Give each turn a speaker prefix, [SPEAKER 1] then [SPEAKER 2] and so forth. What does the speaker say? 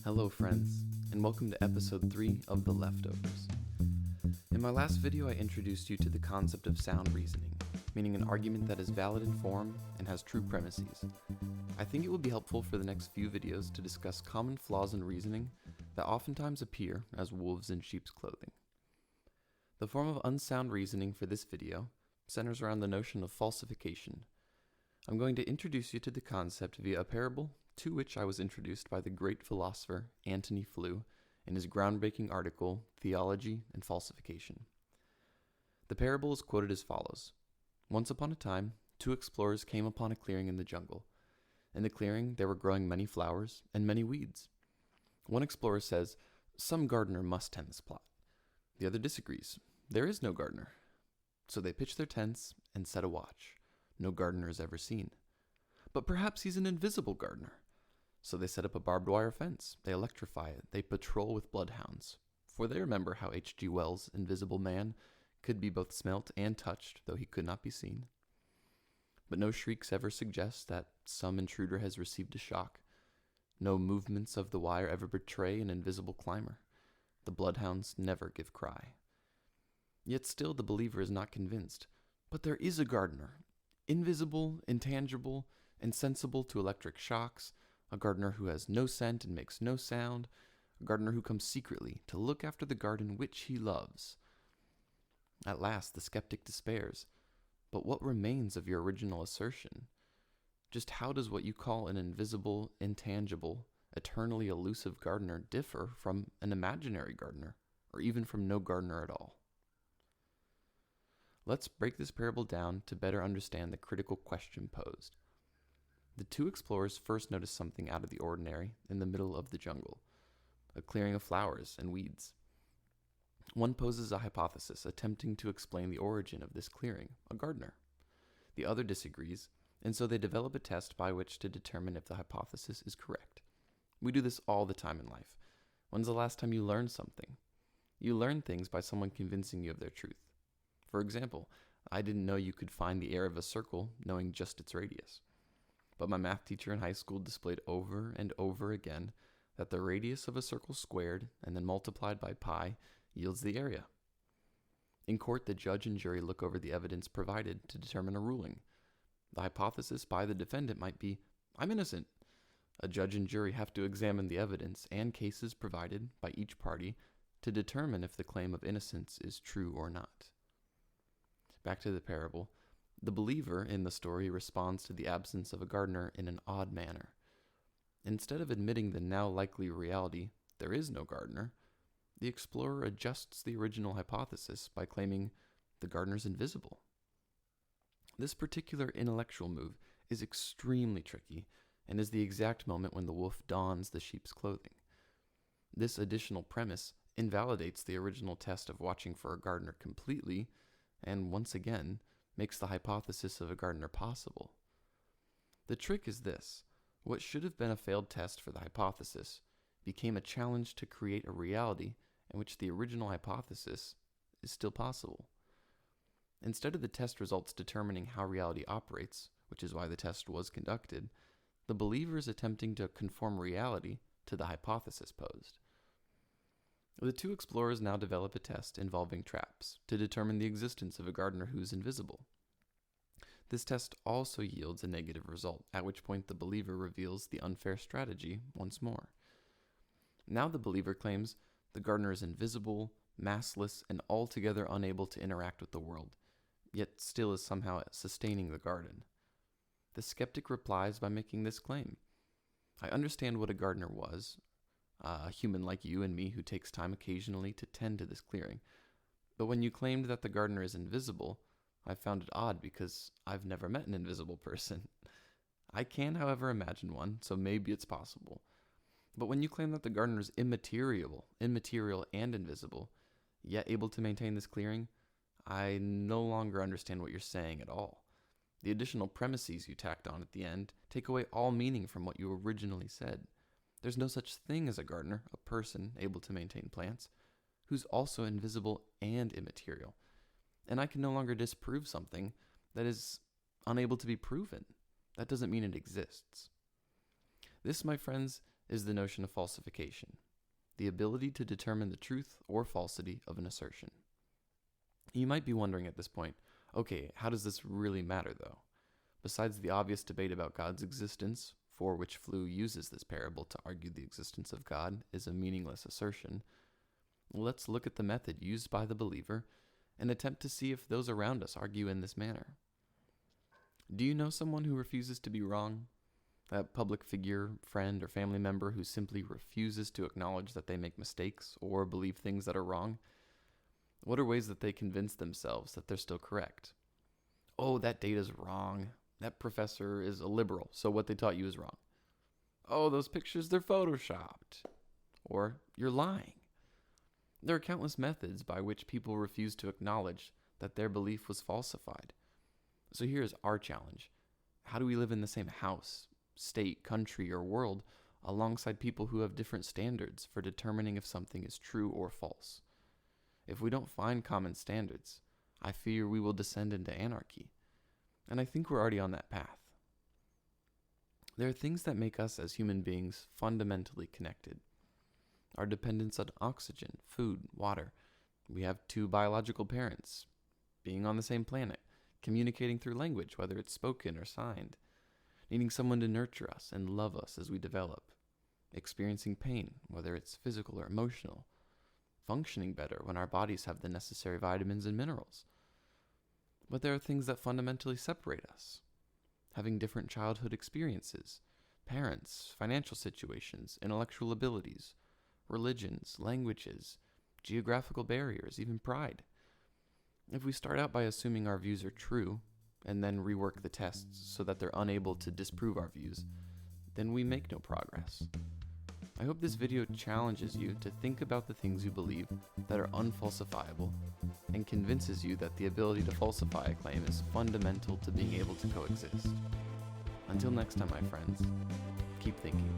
[SPEAKER 1] Hello friends, and welcome to episode 3 of The Leftovers. In my last video I introduced you to the concept of sound reasoning, meaning an argument that is valid in form and has true premises. I think it will be helpful for the next few videos to discuss common flaws in reasoning that oftentimes appear as wolves in sheep's clothing. The form of unsound reasoning for this video centers around the notion of falsification. I'm going to introduce you to the concept via a parable to which I was introduced by the great philosopher Antony Flew in his groundbreaking article, Theology and Falsification. The parable is quoted as follows. Once upon a time, 2 explorers came upon a clearing in the jungle. In the clearing, there were growing many flowers and many weeds. One explorer says, "Some gardener must tend this plot." The other disagrees. "There is no gardener." So they pitch their tents and set a watch. No gardener is ever seen. "But perhaps he's an invisible gardener." So they set up a barbed wire fence. They electrify it. They patrol with bloodhounds. For they remember how H.G. Wells' Invisible Man could be both smelt and touched, though he could not be seen. But no shrieks ever suggest that some intruder has received a shock. No movements of the wire ever betray an invisible climber. The bloodhounds never give cry. Yet still the believer is not convinced. But there is a gardener. Invisible, intangible, insensible to electric shocks, a gardener who has no scent and makes no sound, a gardener who comes secretly to look after the garden which he loves. At last the skeptic despairs. But what remains of your original assertion? Just how does what you call an invisible, intangible, eternally elusive gardener differ from an imaginary gardener, or even from no gardener at all? Let's break this parable down to better understand the critical question posed. The 2 explorers first notice something out of the ordinary in the middle of the jungle, a clearing of flowers and weeds. One poses a hypothesis, attempting to explain the origin of this clearing, a gardener. The other disagrees, and so they develop a test by which to determine if the hypothesis is correct. We do this all the time in life. When's the last time you learned something? You learn things by someone convincing you of their truth. For example, I didn't know you could find the area of a circle knowing just its radius. But my math teacher in high school displayed over and over again that the radius of a circle squared and then multiplied by pi yields the area. In court, the judge and jury look over the evidence provided to determine a ruling. The hypothesis by the defendant might be, "I'm innocent." A judge and jury have to examine the evidence and cases provided by each party to determine if the claim of innocence is true or not. Back to the parable. The believer in the story responds to the absence of a gardener in an odd manner. Instead of admitting the now likely reality, there is no gardener, the explorer adjusts the original hypothesis by claiming the gardener's invisible. This particular intellectual move is extremely tricky and is the exact moment when the wolf dons the sheep's clothing. This additional premise invalidates the original test of watching for a gardener completely, and once again, makes the hypothesis of a gardener possible. The trick is this. What should have been a failed test for the hypothesis became a challenge to create a reality in which the original hypothesis is still possible. Instead of the test results determining how reality operates, which is why the test was conducted, the believer is attempting to conform reality to the hypothesis posed. The 2 explorers now develop a test involving traps to determine the existence of a gardener who is invisible. This test also yields a negative result, at which point the believer reveals the unfair strategy once more. Now the believer claims the gardener is invisible, massless, and altogether unable to interact with the world, yet still is somehow sustaining the garden. The skeptic replies by making this claim. "I understand what a gardener was, a human like you and me who takes time occasionally to tend to this clearing. But when you claimed that the gardener is invisible, I found it odd because I've never met an invisible person. I can, however, imagine one, so maybe it's possible. But when you claim that the gardener is immaterial and invisible, yet able to maintain this clearing, I no longer understand what you're saying at all. The additional premises you tacked on at the end take away all meaning from what you originally said. There's no such thing as a gardener, a person able to maintain plants, who's also invisible and immaterial. And I can no longer disprove something that is unable to be proven. That doesn't mean it exists. This, my friends, is the notion of falsification, the ability to determine the truth or falsity of an assertion. You might be wondering at this point, okay, how does this really matter though? Besides the obvious debate about God's existence, for which Flew uses this parable to argue the existence of God is a meaningless assertion, let's look at the method used by the believer and attempt to see if those around us argue in this manner. Do you know someone who refuses to be wrong? That public figure, friend, or family member who simply refuses to acknowledge that they make mistakes or believe things that are wrong? What are ways that they convince themselves that they're still correct? Oh, that data's wrong. That professor is a liberal, so what they taught you is wrong. Oh, those pictures, they're photoshopped. Or, you're lying. There are countless methods by which people refuse to acknowledge that their belief was falsified. So here's our challenge. How do we live in the same house, state, country, or world alongside people who have different standards for determining if something is true or false? If we don't find common standards, I fear we will descend into anarchy. And I think we're already on that path. There are things that make us as human beings fundamentally connected. Our dependence on oxygen, food, water. We have two biological parents, being on the same planet, communicating through language, whether it's spoken or signed, needing someone to nurture us and love us as we develop, experiencing pain, whether it's physical or emotional, functioning better when our bodies have the necessary vitamins and minerals. But there are things that fundamentally separate us. Having different childhood experiences, parents, financial situations, intellectual abilities, religions, languages, geographical barriers, even pride. If we start out by assuming our views are true, and then rework the tests so that they're unable to disprove our views, then we make no progress. I hope this video challenges you to think about the things you believe that are unfalsifiable and convinces you that the ability to falsify a claim is fundamental to being able to coexist. Until next time, my friends, keep thinking.